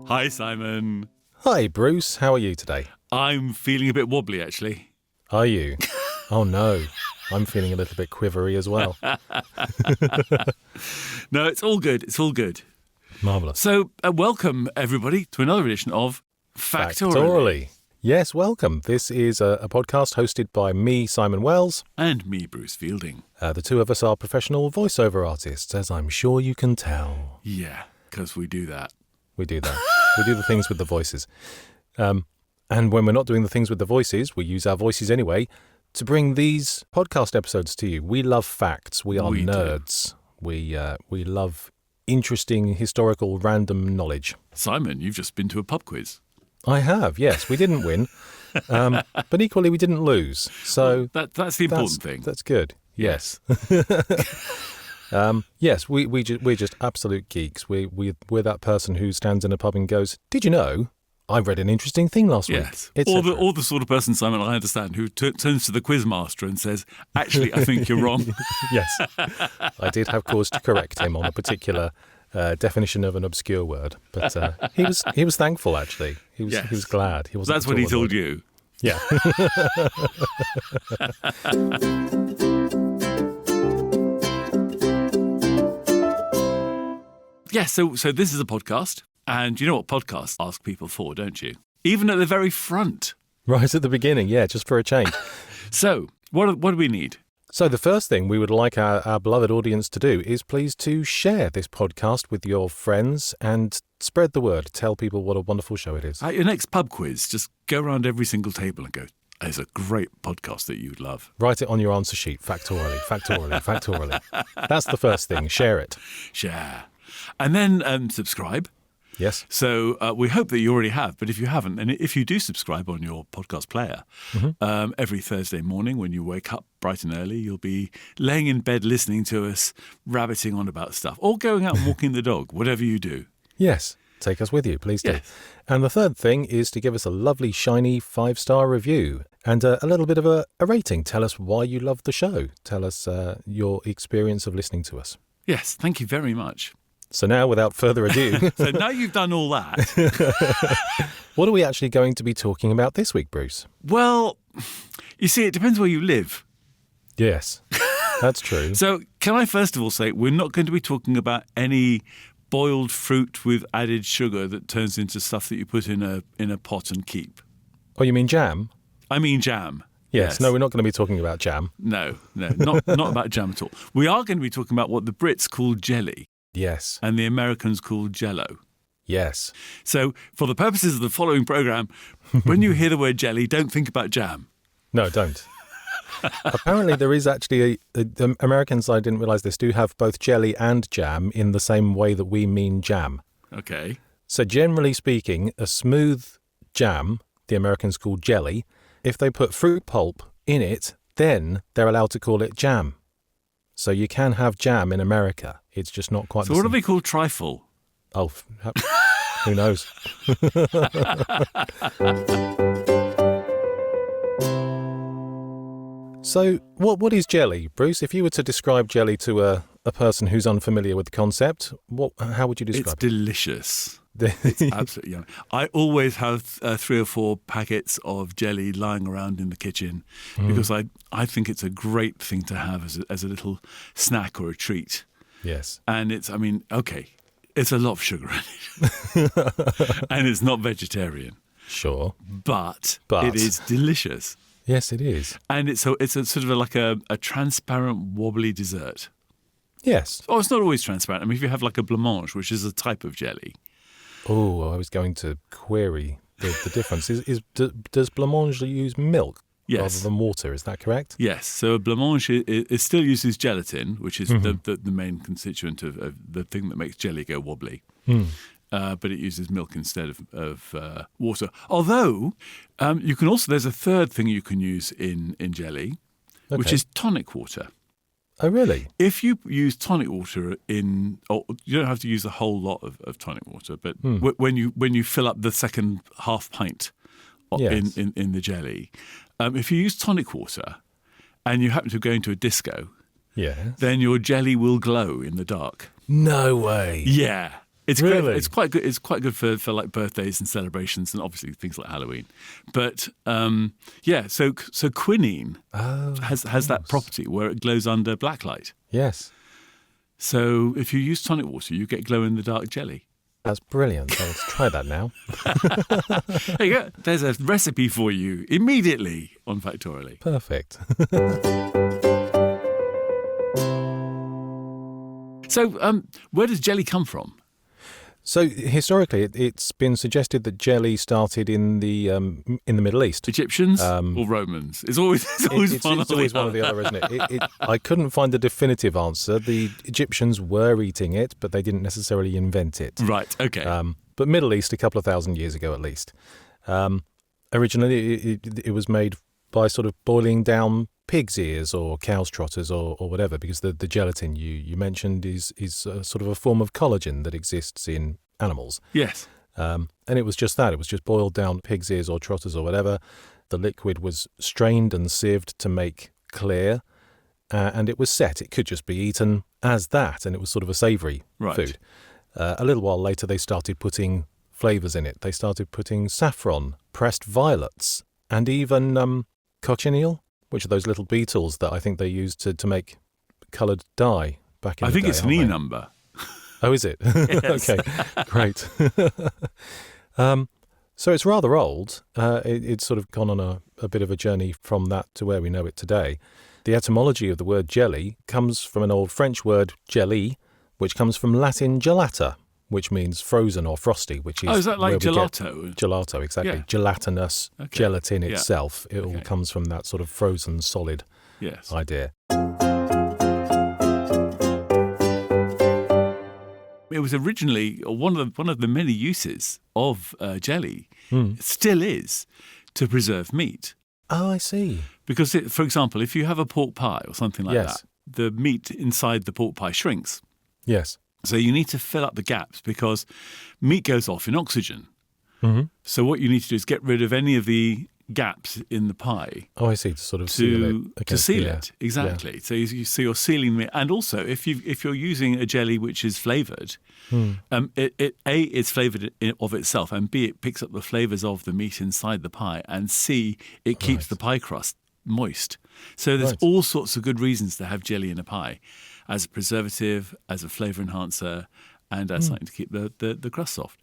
Hi, Simon. Hi, Bruce. How are you today? I'm feeling a bit wobbly, actually. Are you? Oh, no. I'm feeling a little bit quivery as well. No, it's all good. It's all good. Marvellous. So, welcome, everybody, to another edition of Factoraly. Yes, welcome. This is a podcast hosted by me, Simon Wells. And me, Bruce Fielding. The two of us are professional voiceover artists, as I'm sure you can tell. Yeah, because we do that. We do that. We do the things with the voices. And when we're not doing the things with the voices, we use our voices anyway to bring these podcast episodes to you. We love facts. We are nerds. We love interesting, historical, random knowledge. Simon, you've just been to a pub quiz. I have, yes. We didn't win, but equally we didn't lose. So that's the important thing. That's good. Yes. Yes, we're just absolute geeks. We're that person who stands in a pub and goes, "Did you know? I read an interesting thing last week." Yes. Or the sort of person, Simon, I understand, who turns to the quizmaster and says, "Actually, I think you're wrong." Yes. I did have cause to correct him on a particular definition of an obscure word, but he was thankful. Actually, he was glad. He wasn't. That's what he told you. Yeah. Yes. So this is a podcast, and you know what podcasts ask people for, don't you? Even at the very front. Right at the beginning, yeah, just for a change. So what do we need? So the first thing we would like our beloved audience to do is please to share this podcast with your friends and spread the word. Tell people what a wonderful show it is. At your next pub quiz, just go around every single table and go, "There's a great podcast that you'd love." Write it on your answer sheet. Factoraly, factoraly, factoraly. That's the first thing. Share it. Share. And then subscribe. Yes. So we hope that you already have, but if you haven't, and if you do subscribe on your podcast player, every Thursday morning when you wake up bright and early, you'll be laying in bed listening to us rabbiting on about stuff, or going out and walking the dog, whatever you do. Yes. Take us with you, please do. Yes. And the third thing is to give us a lovely, shiny 5-star review and a little bit of a rating. Tell us why you love the show. Tell us your experience of listening to us. Yes, thank you very much. So now, without further ado... So now you've done all that... What are we actually going to be talking about this week, Bruce? Well, you see, it depends where you live. Yes, that's true. So can I first of all say, we're not going to be talking about any boiled fruit with added sugar that turns into stuff that you put in a pot and keep. Oh, you mean jam? I mean jam. Yes. No, we're not going to be talking about jam. No, not about jam at all. We are going to be talking about what the Brits call jelly. Yes. And the Americans call jello. Yes. So for the purposes of the following programme, when you hear the word jelly, don't think about jam. No, don't. Apparently there is actually the Americans, I didn't realise this, do have both jelly and jam in the same way that we mean jam. Okay. So generally speaking, a smooth jam, the Americans call jelly. If they put fruit pulp in it, then they're allowed to call it jam. So you can have jam in America. It's just not quite the same. So what do we call trifle? Oh, who knows? So what is jelly, Bruce? If you were to describe jelly to a person who's unfamiliar with the concept, how would you describe it? It's delicious. It's absolutely yummy. I always have 3 or 4 packets of jelly lying around in the kitchen because I think it's a great thing to have as a little snack or a treat. Yes. And it's a lot of sugar in it. And it's not vegetarian. Sure. But it is delicious. Yes, it is. And it's a sort of like a transparent, wobbly dessert. Yes. Oh, it's not always transparent. I mean, if you have like a blancmange, which is a type of jelly. Oh, I was going to query the difference. Does blancmange use milk rather than water? Is that correct? Yes. So a blancmange it still uses gelatin, which is the main constituent of the thing that makes jelly go wobbly. But it uses milk instead of water. Although you can also, there's a third thing you can use in jelly, which is tonic water. Oh, really? If you use tonic water you don't have to use a whole lot of tonic water, but when you fill up the second half pint in the jelly, if you use tonic water and you happen to go into a disco, then your jelly will glow in the dark. No way. Yeah. It's Really? great. It's quite good. It's quite good for like birthdays and celebrations, and obviously things like Halloween. But so quinine has that property where it glows under blacklight. Yes. So if you use tonic water, you get glow in the dark jelly. That's brilliant. Let's try that now. There you go. There's a recipe for you immediately on Factoraly. Perfect. So where does jelly come from? So historically, it's been suggested that jelly started in the Middle East. Egyptians or Romans? It's always one or the other, isn't it? I couldn't find a definitive answer. The Egyptians were eating it, but they didn't necessarily invent it. Right, okay. But Middle East, a couple of thousand years ago at least. Originally, it was made by sort of boiling down pig's ears or cow's trotters or whatever, because the gelatin you mentioned is sort of a form of collagen that exists in animals. Yes. And it was just that. It was just boiled down pig's ears or trotters or whatever. The liquid was strained and sieved to make clear, and it was set. It could just be eaten as that, and it was sort of a savoury food. A little while later, they started putting flavours in it. They started putting saffron, pressed violets, and even cochineal, which are those little beetles that I think they used to make coloured dye back in the day. I think it's an E number. Oh, is it? Yes. Okay, great. So it's rather old. It's sort of gone on a bit of a journey from that to where we know it today. The etymology of the word jelly comes from an old French word jelly, which comes from Latin gelata, which means frozen or frosty, which is... Oh, is that like gelato? Gelato, exactly. Yeah. Gelatinous gelatin itself. It all Okay. comes from that sort of frozen solid idea. It was originally one of the many uses of jelly, still is, to preserve meat. Oh, I see. Because, for example, if you have a pork pie or something like that, the meat inside the pork pie shrinks. Yes. So you need to fill up the gaps because meat goes off in oxygen. Mm-hmm. So what you need to do is get rid of any of the gaps in the pie. Oh, I see. To sort of seal it. To seal it, exactly. Yeah. So you're sealing the meat. And also, if you're using a jelly which is flavoured, it's flavoured of itself, and B, it picks up the flavours of the meat inside the pie, and C, it keeps the pie crust moist. So there's all sorts of good reasons to have jelly in a pie, as a preservative, as a flavour enhancer, and as something to keep the crust soft.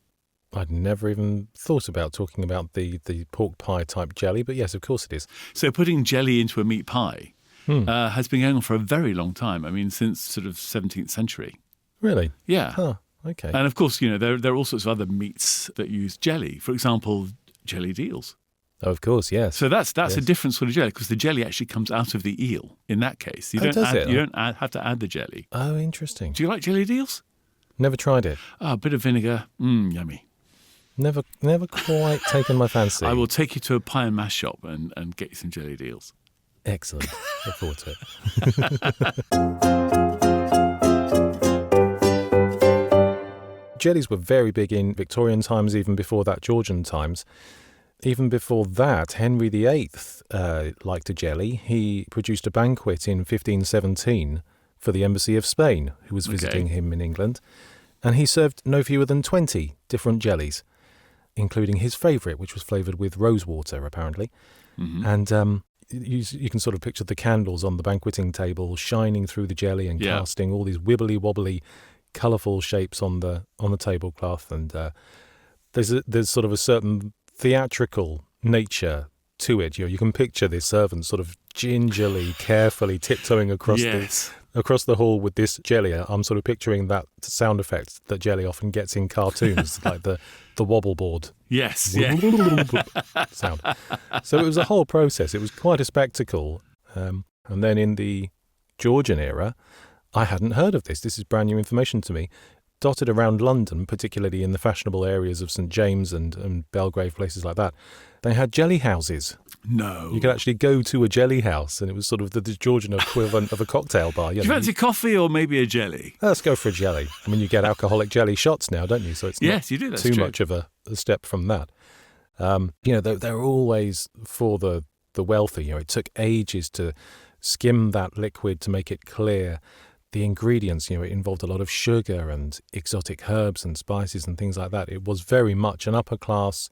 I'd never even thought about talking about the pork pie type jelly, but yes, of course it is. So putting jelly into a meat pie has been going on for a very long time. I mean, since sort of 17th century. Really? Yeah. Huh, okay. And of course, there are all sorts of other meats that use jelly. For example, jellied eels. Oh, of course, yes. So that's a different sort of jelly, because the jelly actually comes out of the eel in that case. You don't have to add the jelly. Oh, interesting. Do you like jellied eels? Never tried it. Oh, a bit of vinegar. Yummy. Never quite taken my fancy. I will take you to a pie and mash shop and get you some jellied eels. Excellent. Look forward to it. Jellies were very big in Victorian times, even before that Georgian times. Even before that, Henry VIII liked a jelly. He produced a banquet in 1517 for the embassy of Spain, who was visiting him in England. And he served no fewer than 20 different jellies, including his favourite, which was flavoured with rosewater, apparently. Mm-hmm. And you can sort of picture the candles on the banqueting table shining through the jelly and casting all these wibbly wobbly, colourful shapes on the tablecloth. And there's sort of a certain theatrical nature to it. You can picture this servant sort of gingerly, carefully tiptoeing across the hall with this jelly. I'm sort of picturing that sound effect that jelly often gets in cartoons, like the wobble board. Yes, sound. So it was a whole process. It was quite a spectacle. And then in the Georgian era, I hadn't heard of this. This is brand new information to me. Dotted around London, particularly in the fashionable areas of St James and Belgrave, places like that, they had jelly houses. No. You could actually go to a jelly house, and it was sort of the Georgian equivalent of a cocktail bar. Do you fancy coffee or maybe a jelly? Let's go for a jelly. I mean, you get alcoholic jelly shots now, don't you? So it's not you do. That's too true. much of a step from that. They're always for the wealthy. It took ages to skim that liquid to make it clear. the ingredients, it involved a lot of sugar and exotic herbs and spices and things like that. It was very much an upper-class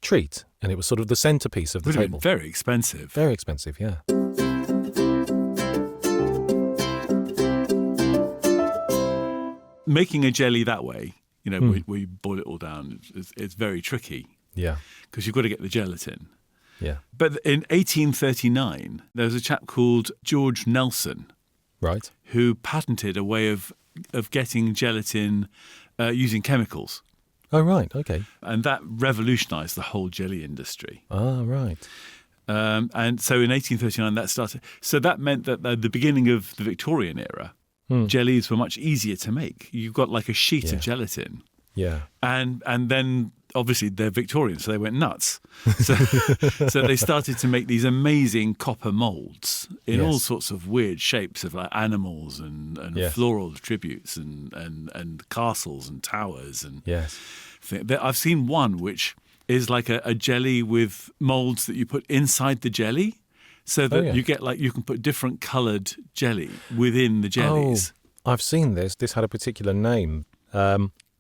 treat, and it was sort of the centrepiece of the table. Very expensive. Very expensive, yeah. Making a jelly that way, where you boil it all down, it's very tricky. Yeah. Because you've got to get the gelatin. Yeah. But in 1839, there was a chap called George Nelson, right, who patented a way of getting gelatin using chemicals. Oh, right, okay. And that revolutionised the whole jelly industry. Ah, right. And so in 1839, that started. So that meant that at the beginning of the Victorian era, jellies were much easier to make. You've got like a sheet of gelatin. Yeah. And then obviously they're Victorian, so they went nuts. So they started to make these amazing copper moulds in all sorts of weird shapes of like animals and floral tributes and castles and towers. And I've seen one which is like a jelly with moulds that you put inside the jelly, so that you get you can put different coloured jelly within the jellies. Oh, I've seen this. This had a particular name.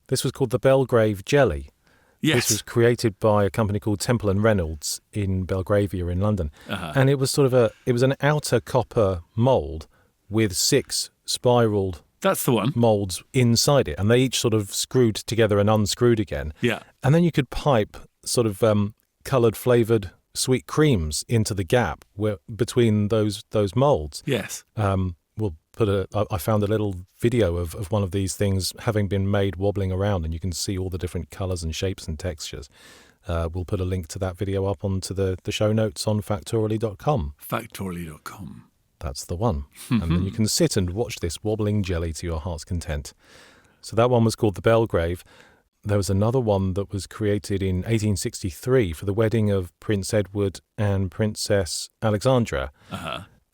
This was called the Belgrave Jelly. Yes. This was created by a company called Temple and Reynolds in Belgravia in London. And it was sort of an outer copper mould with 6 spiraled That's the one. moulds inside it, and they each sort of screwed together and unscrewed again. Yeah. And then you could pipe sort of coloured flavoured sweet creams into the gap between those moulds. Yes. We'll put I found a little video of one of these things having been made wobbling around, and you can see all the different colours and shapes and textures. We'll put a link to that video up onto the show notes on Factoraly.com. Factoraly.com. That's the one. And then you can sit and watch this wobbling jelly to your heart's content. So that one was called the Belgrave. There was another one that was created in 1863 for the wedding of Prince Edward and Princess Alexandra.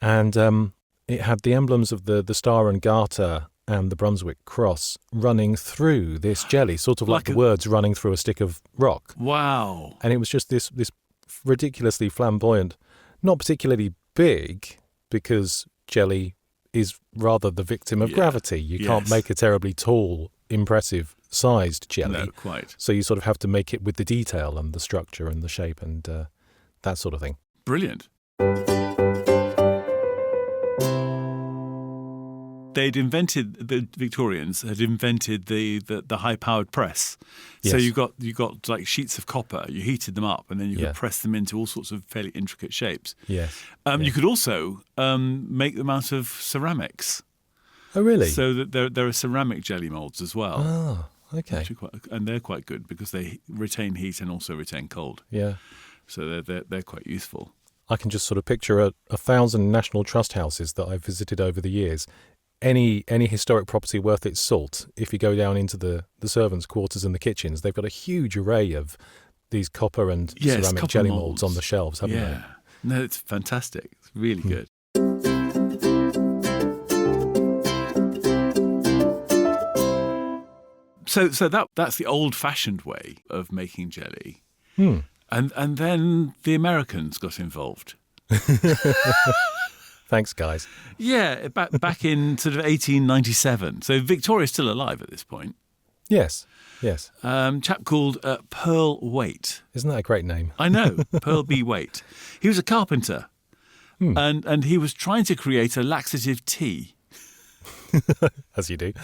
And it had the emblems of the Star and Garter and the Brunswick Cross running through this jelly, sort of like the words running through a stick of rock. Wow. And it was just this ridiculously flamboyant, not particularly big, because jelly is rather the victim of gravity. You can't make a terribly tall, impressive sized jelly. No, quite. So you sort of have to make it with the detail and the structure and the shape and that sort of thing. Brilliant. The Victorians had invented the high-powered press. So you got like sheets of copper, you heated them up, and then you could press them into all sorts of fairly intricate shapes. Yes. You could also make them out of ceramics. Oh, really? So that there are ceramic jelly moulds as well. Oh, okay. And they're quite good because they retain heat and also retain cold. Yeah. So they're quite useful. I can just sort of picture 1,000 National Trust houses that I've visited over the years. Any historic property worth its salt, if you go down into the servants' quarters and the kitchens, they've got a huge array of these copper and ceramic jelly moulds on the shelves, haven't they? No, it's fantastic. It's really good. So that's the old-fashioned way of making jelly. And then the Americans got involved. Thanks, guys. Yeah, back in sort of 1897. So Victoria's still alive at this point. Yes. Chap called Pearl Waite. Isn't that a great name? I know, Pearl B. Waite. He was a carpenter, and he was trying to create a laxative tea. As you do.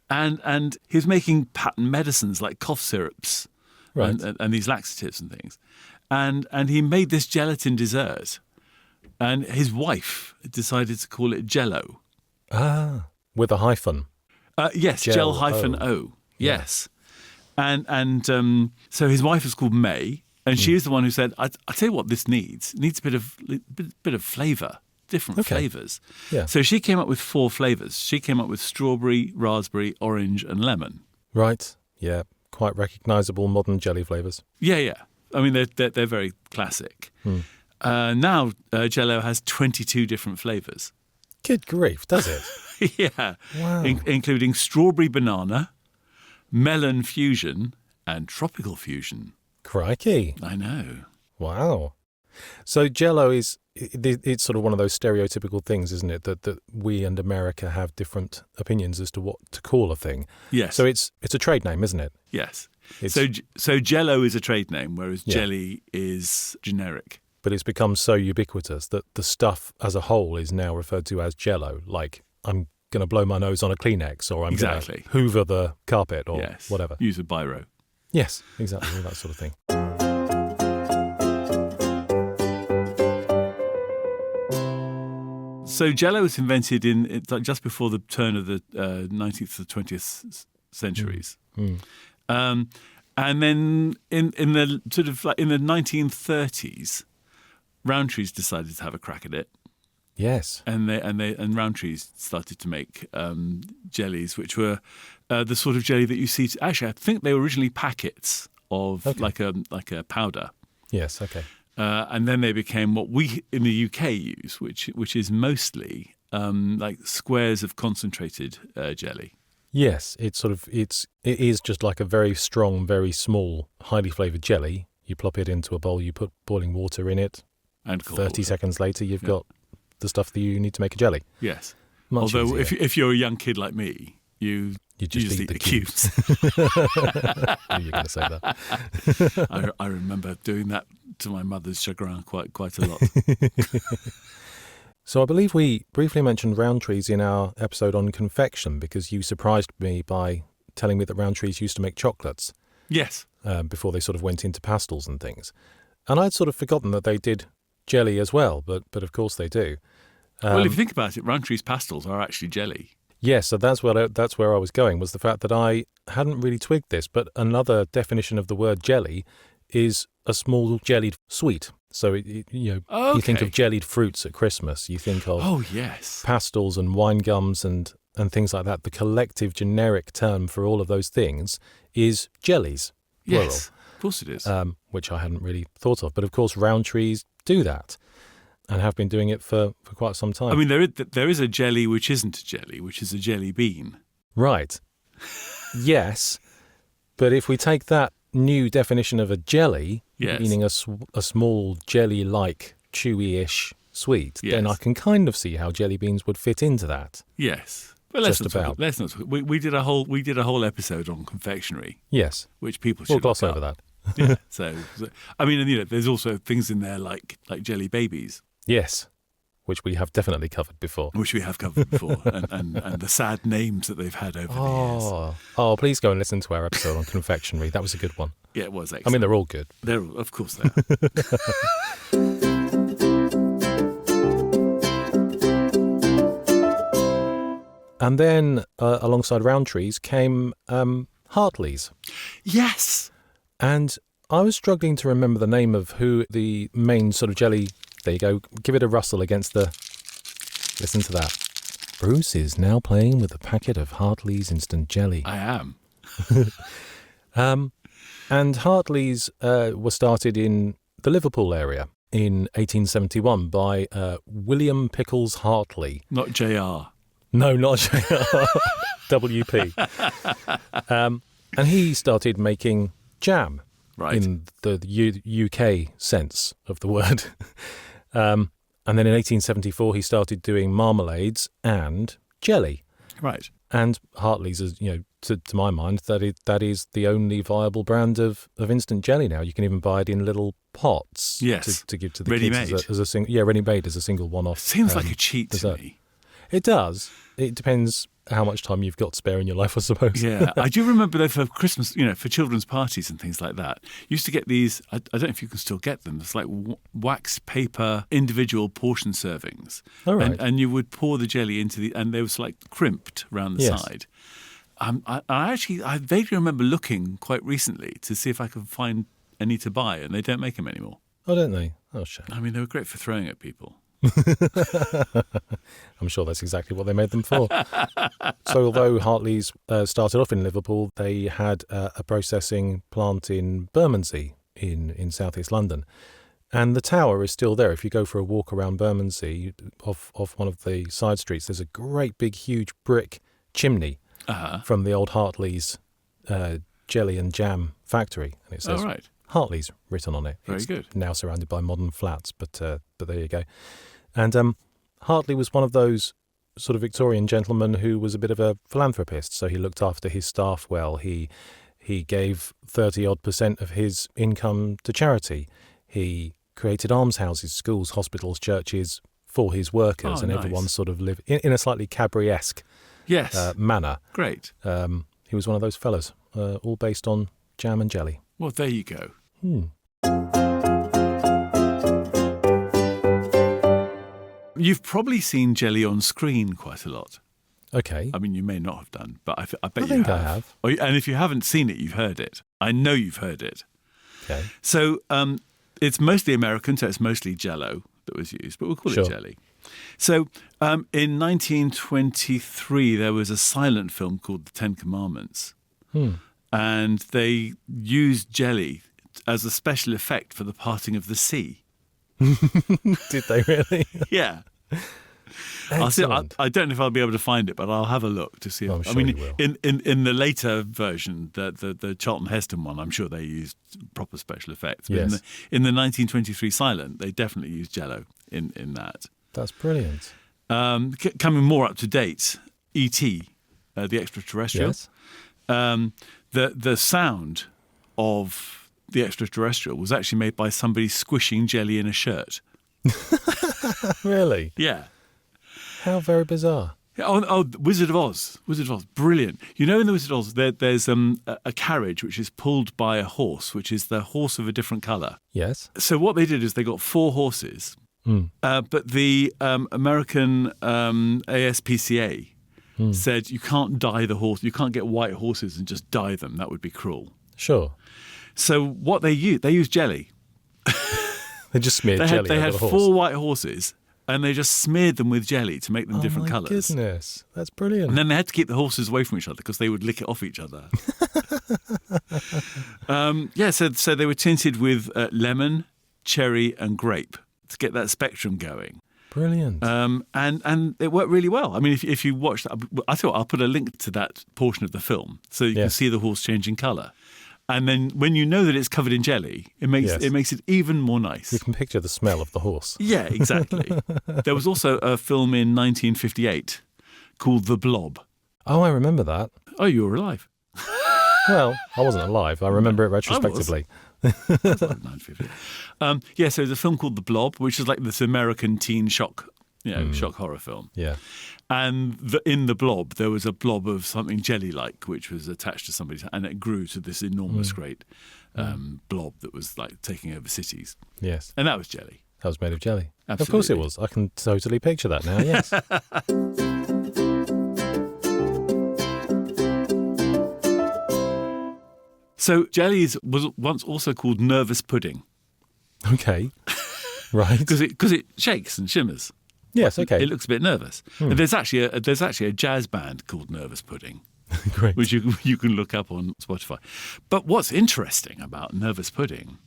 And he was making patent medicines like cough syrups, right, and these laxatives and things. And he made this gelatin dessert. And his wife decided to call it Jello. Ah, with a hyphen. Yes, Gel-O. Yes. And so his wife was called May, and she is the one who said, I tell you what this needs. It needs a bit of flavour, different flavours. Yeah. So she came up with 4 flavours. She came up with strawberry, raspberry, orange and lemon. Right, yeah. Quite recognisable modern jelly flavours. Yeah. I mean, they're very classic. Now, Jello has 22 different flavours. Good grief, does it? Yeah. Wow. Including strawberry banana, melon fusion, and tropical fusion. Crikey. I know. Wow. So Jello it's sort of one of those stereotypical things, isn't it? That we and America have different opinions as to what to call a thing. Yes. So it's a trade name, isn't it? Yes. So Jello is a trade name, whereas jelly is generic. But it's become so ubiquitous that the stuff as a whole is now referred to as Jello. Like, I'm going to blow my nose on a Kleenex, or I'm going to hoover the carpet, or whatever. Use a biro. Yes, exactly, that sort of thing. So Jello was invented just before the turn of the 19th to 20th centuries. And then in the sort of in the 1930s, Rowntree's decided to have a crack at it. Yes. And Rowntree's started to make jellies, which were the sort of jelly that you see. Actually, I think they were originally packets of like a powder. Yes. Okay. And then they became what we in the UK use, which is mostly like squares of concentrated jelly. Yes, it is just like a very strong, very small, highly flavoured jelly. You plop it into a bowl, you put boiling water in it, and 30 seconds later you've got the stuff that you need to make a jelly. Yes. Much Although easier. if you're a young kid like me, you just eat the cubes. I knew you were going to say that. I remember doing that to my mother's chagrin quite a lot. So I believe we briefly mentioned Rowntree's in our episode on confection because you surprised me by telling me that Rowntree's used to make chocolates. Yes. Before they sort of went into pastels and things. And I'd sort of forgotten that they did jelly as well, but of course they do. Well, if you think about it, Rowntree's pastels are actually jelly. Yes, so that's where I was going, was the fact that I hadn't really twigged this, but another definition of the word jelly is a small jellied sweet. So, you think of jellied fruits at Christmas. You think of pastels and wine gums and things like that. The collective generic term for all of those things is jellies, plural. Yes, of course it is. Which I hadn't really thought of. But, of course, Rowntree's do that and have been doing it for quite some time. I mean, there is a jelly which isn't a jelly, which is a jelly bean. Right. Yes. But if we take that new definition of a jelly, meaning a small jelly-like, chewy-ish sweet, then I can kind of see how jelly beans would fit into that. Yes. But let's not talk. We did a whole episode on confectionery. Yes. Which people should gloss over that. Yeah. So I mean, there's also things in there like jelly babies. Yes. Which we have definitely covered before. And the sad names that they've had over the years. Oh, please go and listen to our episode on confectionery. That was a good one. Yeah, it was excellent. I mean, they're all good. Of course they are. And then, alongside Rowntree's, came Hartley's. Yes! And I was struggling to remember the name of who the main sort of jelly... There you go. Give it a rustle against the... Listen to that. Bruce is now playing with a packet of Hartley's instant jelly. I am. And Hartley's was started in the Liverpool area in 1871 by William Pickles Hartley. Not J.R. No, not J.R. W.P. And he started making jam. Right. In the UK sense of the word. And then in 1874, he started doing marmalades and jelly. Right. And Hartley's, is, to my mind, that is the only viable brand of instant jelly now. You can even buy it in little pots. Yes. To give to the ready-made. Kids as a single. Yeah, ready-made as a single one-off. Seems like a cheat dessert. To me. It does. It depends how much time you've got spare in your life, I suppose. Yeah, I do remember though for Christmas, for children's parties and things like that, you used to get these, I don't know if you can still get them, it's like wax paper individual portion servings. All right. And you would pour the jelly into and they was like crimped around the side. I vaguely remember looking quite recently to see if I could find any to buy, and they don't make them anymore. Oh, don't they? Oh, shame. I mean, they were great for throwing at people. I'm sure that's exactly what they made them for. So although Hartley's started off in Liverpool, they had a processing plant in Bermondsey in southeast London. And the tower is still there. If you go for a walk around Bermondsey, off one of the side streets, there's a great big huge brick chimney from the old Hartley's jelly and jam factory. And it says Hartley's written on it. Very it's good. Now surrounded by modern flats, but there you go. And Hartley was one of those sort of Victorian gentlemen who was a bit of a philanthropist. So he looked after his staff well. He gave 30-odd% of his income to charity. He created almshouses, schools, hospitals, churches for his workers, and nice. everyone sort of lived in a slightly Cadbury-esque manner. Great. He was one of those fellas, all based on jam and jelly. Well, there you go. You've probably seen jelly on screen quite a lot. Okay. I mean, you may not have done, but I bet I think I have. And if you haven't seen it, you've heard it. I know you've heard it. Okay. So it's mostly American, so it's mostly Jell-O that was used, but we'll call it jelly. So in 1923, there was a silent film called The Ten Commandments, and they used jelly as a special effect for the parting of the sea. Did they really? Yeah. I don't know if I'll be able to find it, but I'll have a look to see. I'm sure you will. In the later version, the Charlton Heston one, I'm sure they used proper special effects. But Yes. in the 1923 silent, they definitely used Jell-O in that. That's brilliant. Coming more up to date, E.T., the extraterrestrial. Yes. The sound of the extraterrestrial was actually made by somebody squishing jelly in a shirt. Really? Yeah. How very bizarre. Wizard of Oz. Brilliant. You know, in the Wizard of Oz, there's a carriage which is pulled by a horse, which is the horse of a different colour. Yes. So what they did is they got 4 horses, but the American ASPCA said you can't dye the horse. You can't get white horses and just dye them. That would be cruel. Sure. So what they used jelly. They just smeared jelly They over had the horse. 4 white horses, and they just smeared them with jelly to make them different colours. Oh, my goodness. That's brilliant. And then they had to keep the horses away from each other because they would lick it off each other. So they were tinted with lemon, cherry and grape to get that spectrum going. Brilliant. And it worked really well. I mean, if you watch that, I thought I'll put a link to that portion of the film so you can see the horse changing colour. And then when you know that it's covered in jelly, it makes it even more nice. You can picture the smell of the horse. Yeah, exactly. There was also a film in 1958 called The Blob. Oh, I remember that. Oh, you were alive. Well, I wasn't alive. I remember it retrospectively. I was 1958. So there's a film called The Blob, which is like this American teen shock, shock horror film. Yeah. And in The Blob, there was a blob of something jelly-like, which was attached to somebody's, and it grew to this enormous, great blob that was like taking over cities. Yes. And that was jelly. That was made of jelly. Absolutely. Of course it was. I can totally picture that now, yes. So jelly was once also called nervous pudding. Okay. Right. Because it shakes and shimmers. Yes, okay. It looks a bit nervous. And there's actually a jazz band called Nervous Pudding, Great. which you can look up on Spotify. But what's interesting about Nervous Pudding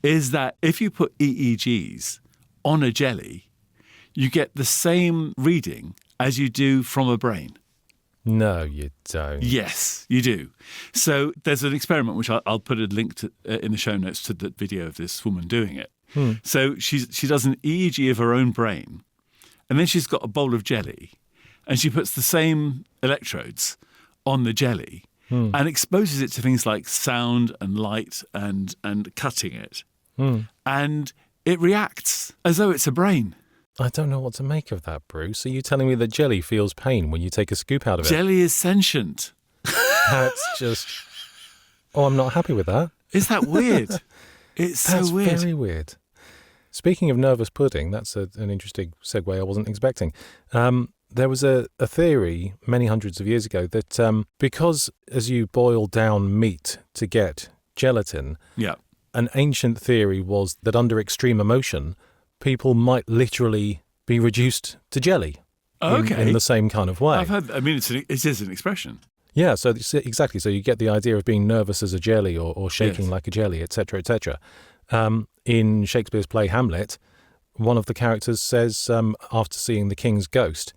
is that if you put EEGs on a jelly, you get the same reading as you do from a brain. No, you don't. Yes, you do. So there's an experiment which I'll put a link to in the show notes to the video of this woman doing it. So she does an EEG of her own brain. And then she's got a bowl of jelly and she puts the same electrodes on the jelly and exposes it to things like sound and light and cutting it. And it reacts as though it's a brain. I don't know what to make of that, Bruce. Are you telling me that jelly feels pain when you take a scoop out of it? Jelly is sentient. That's just... Oh, I'm not happy with that. Is that weird? It's That's so weird. very weird. Speaking of nervous pudding, that's an interesting segue I wasn't expecting. There was a theory many hundreds of years ago that because as you boil down meat to get gelatin, an ancient theory was that under extreme emotion, people might literally be reduced to jelly in the same kind of way. I've heard. I mean, it is an expression. Yeah, so exactly. So you get the idea of being nervous as a jelly or shaking like a jelly, etc., etc. In Shakespeare's play Hamlet, one of the characters says, after seeing the king's ghost,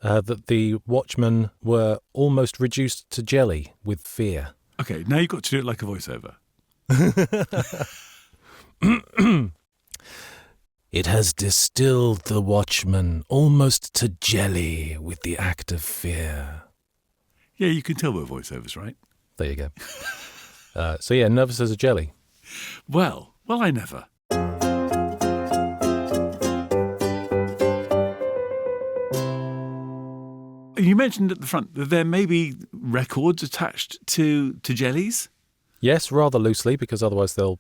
that the watchmen were almost reduced to jelly with fear. Okay, now you've got to do it like a voiceover. It has distilled the watchman almost to jelly with the act of fear. Yeah, you can tell we're voiceovers, right? There you go. So yeah, nervous as a jelly. Well, I never. You mentioned at the front that there may be records attached to jellies. Yes, rather loosely, because otherwise they'll,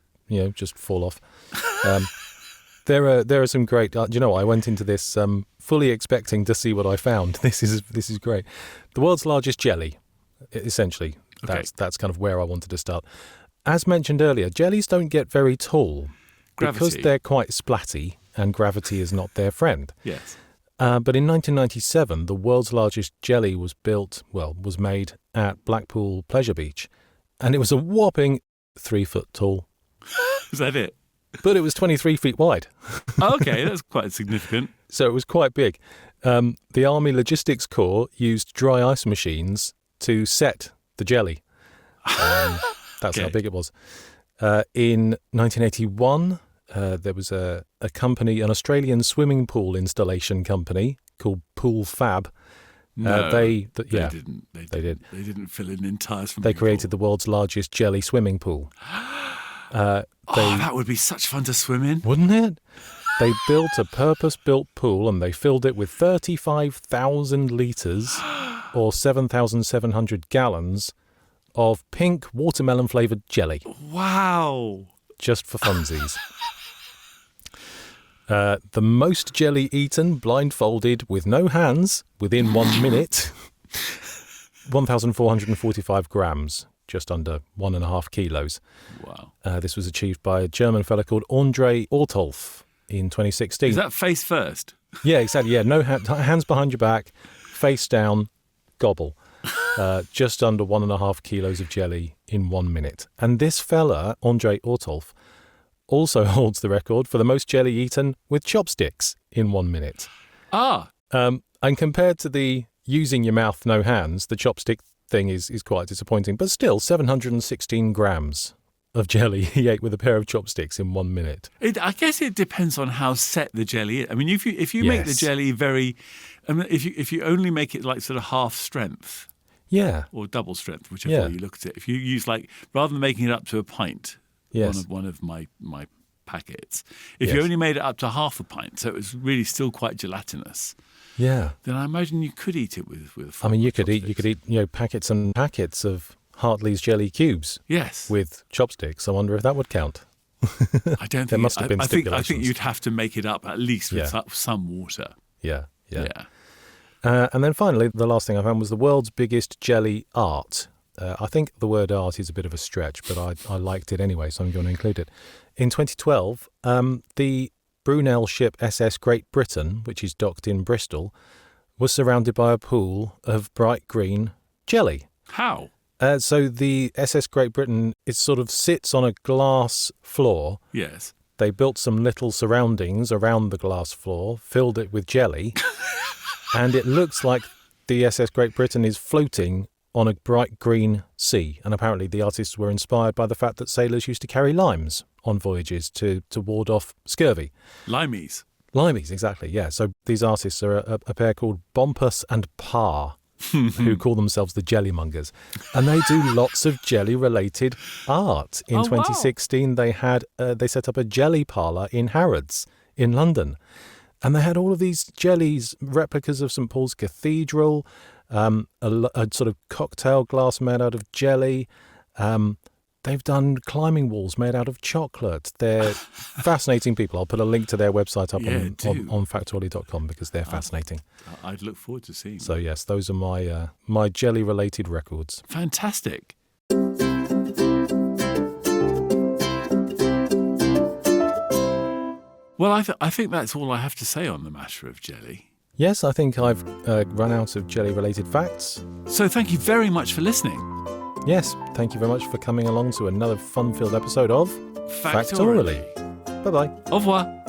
just fall off. There are some great. Do you know what? I went into this fully expecting to see what I found. This is great. The world's largest jelly, essentially. Okay. That's kind of where I wanted to start. As mentioned earlier, jellies don't get very tall because they're quite splatty, and gravity is not their friend. Yes. But in 1997, the world's largest jelly was made at Blackpool Pleasure Beach, and it was a whopping 3 foot tall. Is that it? But it was 23 feet wide. Okay, that's quite significant. So it was quite big. The Army Logistics Corps used dry ice machines to set the jelly. That's how big it was. In 1981, there was a company, an Australian swimming pool installation company called Pool Fab. No, they didn't. They did. They didn't fill in entire swimming They created the world's largest jelly swimming pool. That would be such fun to swim in. Wouldn't it? They built a purpose-built pool and they filled it with 35,000 litres or 7,700 gallons of pink watermelon-flavoured jelly. Wow. Just for funsies. The most jelly eaten blindfolded with no hands within 1 minute, 1,445 grams, just under 1.5 kilos. Wow. This was achieved by a German fellow called André Ortolf in 2016. Is that face first? Yeah, exactly. Yeah, no hands behind your back, face down, gobble. Just under 1.5 kilos of jelly in 1 minute. And this fella, André Ortolf, also holds the record for the most jelly eaten with chopsticks in 1 minute. And compared to the using your mouth, no hands, the chopstick thing is quite disappointing. But still, 716 grams of jelly he ate with a pair of chopsticks in 1 minute. I guess it depends on how set the jelly is. I mean, if you make the jelly very, if you only make it like sort of half strength, or double strength, whichever way you look at it. If you use rather than making it up to a pint, one of my packets, if you only made it up to half a pint, so it was really still quite gelatinous. Yeah. Then I imagine you could eat it with I mean, you could eat packets and packets of Hartley's jelly cubes. Yes. With chopsticks. I wonder if that would count. I don't think there must have been stipulations. I think you'd have to make it up at least with some water. Yeah. And then finally, the last thing I found was the world's biggest jelly art. I think the word art is a bit of a stretch, but I liked it anyway, so I'm going to include it. In 2012, the Brunel ship SS Great Britain, which is docked in Bristol, was surrounded by a pool of bright green jelly. How? So the SS Great Britain, it sort of sits on a glass floor. Yes. They built some little surroundings around the glass floor, filled it with jelly, and it looks like the SS Great Britain is floating on a bright green sea. And apparently the artists were inspired by the fact that sailors used to carry limes on voyages to ward off scurvy. Limeys. Limeys, exactly, yeah. So these artists are a pair called Bompus and Parr, who call themselves the Jellymongers. And they do lots of jelly-related art. In 2016, they set up a jelly parlour in Harrods in London. And they had all of these jellies, replicas of St Paul's Cathedral, a sort of cocktail glass made out of jelly. They've done climbing walls made out of chocolate. They're fascinating people. I'll put a link to their website up on Factoraly.com because they're fascinating. I'd look forward to seeing them. So yes, those are my jelly-related records. Fantastic. Well, I think that's all I have to say on the matter of jelly. Yes, I think I've run out of jelly-related facts. So thank you very much for listening. Yes, thank you very much for coming along to another fun-filled episode of Factoraly. Bye-bye. Au revoir.